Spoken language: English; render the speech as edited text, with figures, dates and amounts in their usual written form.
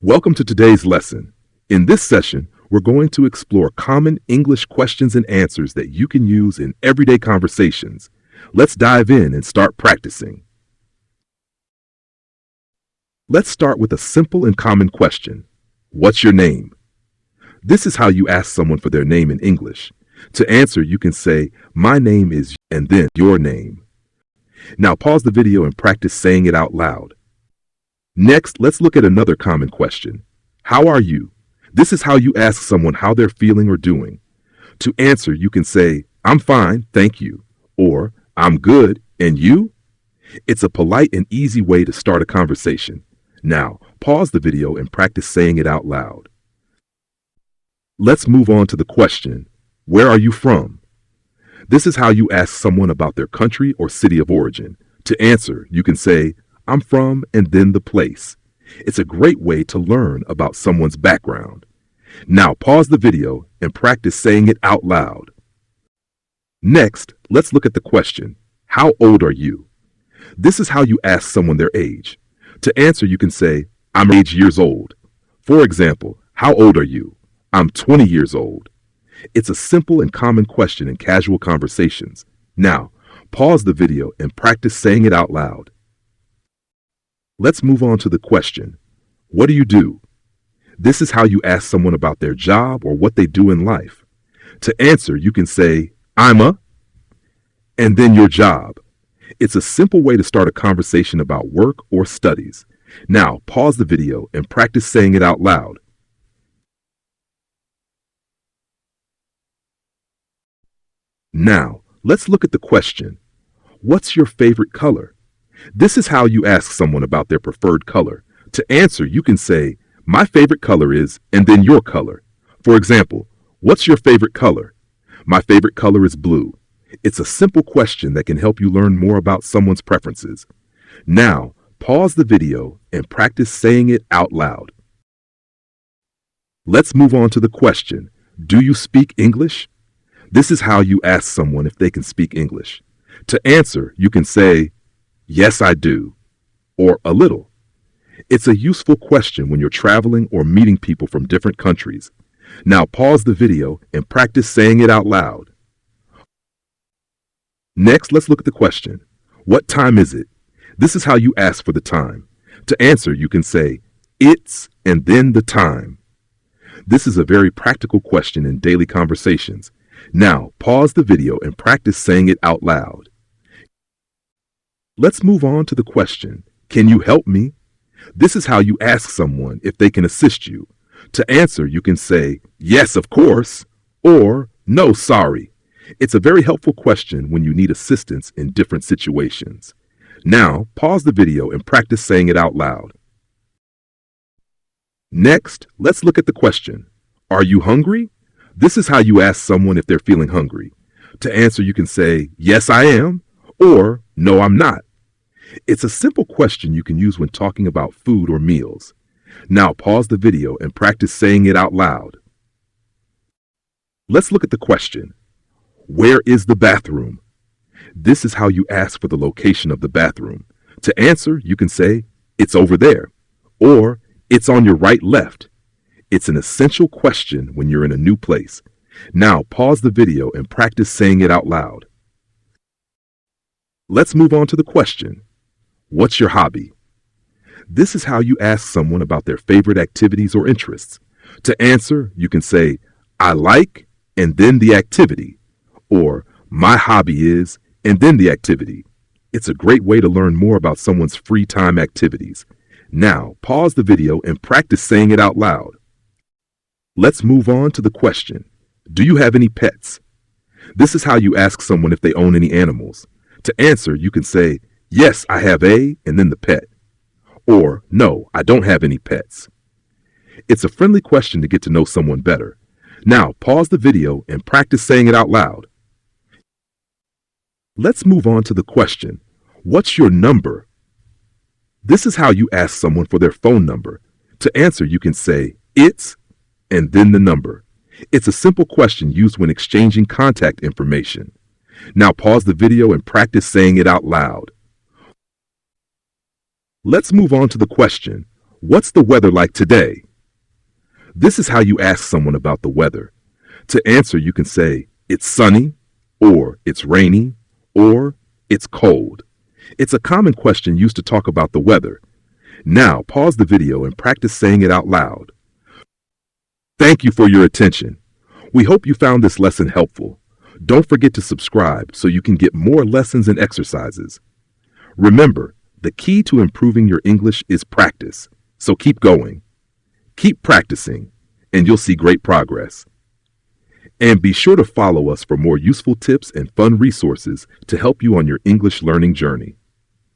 Welcome to today's lesson. In this session, we're going to explore common English questions and answers that you can use in everyday conversations. Let's dive in and start practicing. Let's start with a simple and common question. What's your name? This is how you ask someone for their name in English. To answer, you can say, "My name is," and then your name. Now pause the video and practice saying it out loud. Next, let's look at another common question. How are you? This is how you ask someone how they're feeling or doing. To answer, you can say, "I'm fine, thank you," or "I'm good, and you?" It's a polite and easy way to start a conversation. Now, pause the video and practice saying it out loud. Let's move on to the question, where are you from? This is how you ask someone about their country or city of origin. To answer, you can say, "I'm from," and then the place. It's a great way to learn about someone's background. Now pause the video and practice saying it out loud. Next, let's look at the question, how old are you? This is how you ask someone their age. To answer, you can say, "I'm 8 years old." For example, how old are you? "I'm 20 years old." It's a simple and common question in casual conversations. Now, pause the video and practice saying it out loud. Let's move on to the question, what do you do? This is how you ask someone about their job or what they do in life. To answer, you can say, "I'm a," and then your job. It's a simple way to start a conversation about work or studies. Now, pause the video and practice saying it out loud. Now, let's look at the question, what's your favorite color? This is how you ask someone about their preferred color. To answer, you can say, "My favorite color is," and then your color. For example, what's your favorite color? My favorite color is blue. It's a simple question that can help you learn more about someone's preferences. Now, pause the video and practice saying it out loud. Let's move on to the question, do you speak English? This is how you ask someone if they can speak English. To answer, you can say, "Yes, I do," or "a little." It's a useful question when you're traveling or meeting people from different countries. Now pause the video and practice saying it out loud. Next, let's look at the question, what time is it? This is how you ask for the time. To answer, you can say, "It's," and then the time. This is a very practical question in daily conversations. Now pause the video and practice saying it out loud. Let's move on to the question, can you help me? This is how you ask someone if they can assist you. To answer, you can say, "Yes, of course," or "No, sorry." It's a very helpful question when you need assistance in different situations. Now, pause the video and practice saying it out loud. Next, let's look at the question, are you hungry? This is how you ask someone if they're feeling hungry. To answer, you can say, "Yes, I am," or "No, I'm not." It's a simple question you can use when talking about food or meals. Now pause the video and practice saying it out loud. Let's look at the question, where is the bathroom? This is how you ask for the location of the bathroom. To answer, you can say, "It's over there," or "It's on your right left." It's an essential question when you're in a new place. Now pause the video and practice saying it out loud. Let's move on to the question, what's your hobby? This is how you ask someone about their favorite activities or interests. To answer, you can say, "I like," and then the activity, or "My hobby is," and then the activity. It's a great way to learn more about someone's free time activities. Now, pause the video and practice saying it out loud. Let's move on to the question, do you have any pets? This is how you ask someone if they own any animals. To answer, you can say, "Yes, I have a," and then the pet. Or, "No, I don't have any pets." It's a friendly question to get to know someone better. Now pause the video and practice saying it out loud. Let's move on to the question, what's your number? This is how you ask someone for their phone number. To answer, you can say, "It's," and then the number. It's a simple question used when exchanging contact information. Now pause the video and practice saying it out loud. Let's move on to the question, What's the weather like today? This is how you ask someone about the weather. To answer, you can say, it's sunny, or it's rainy, or it's cold. It's a common question used to talk about the weather. Now, pause the video and practice saying it out loud. Thank you for your attention. We hope you found this lesson helpful. Don't forget to subscribe so you can get more lessons and exercises. Remember, the key to improving your English is practice. So keep going. Keep practicing, and you'll see great progress. And be sure to follow us for more useful tips and fun resources to help you on your English learning journey.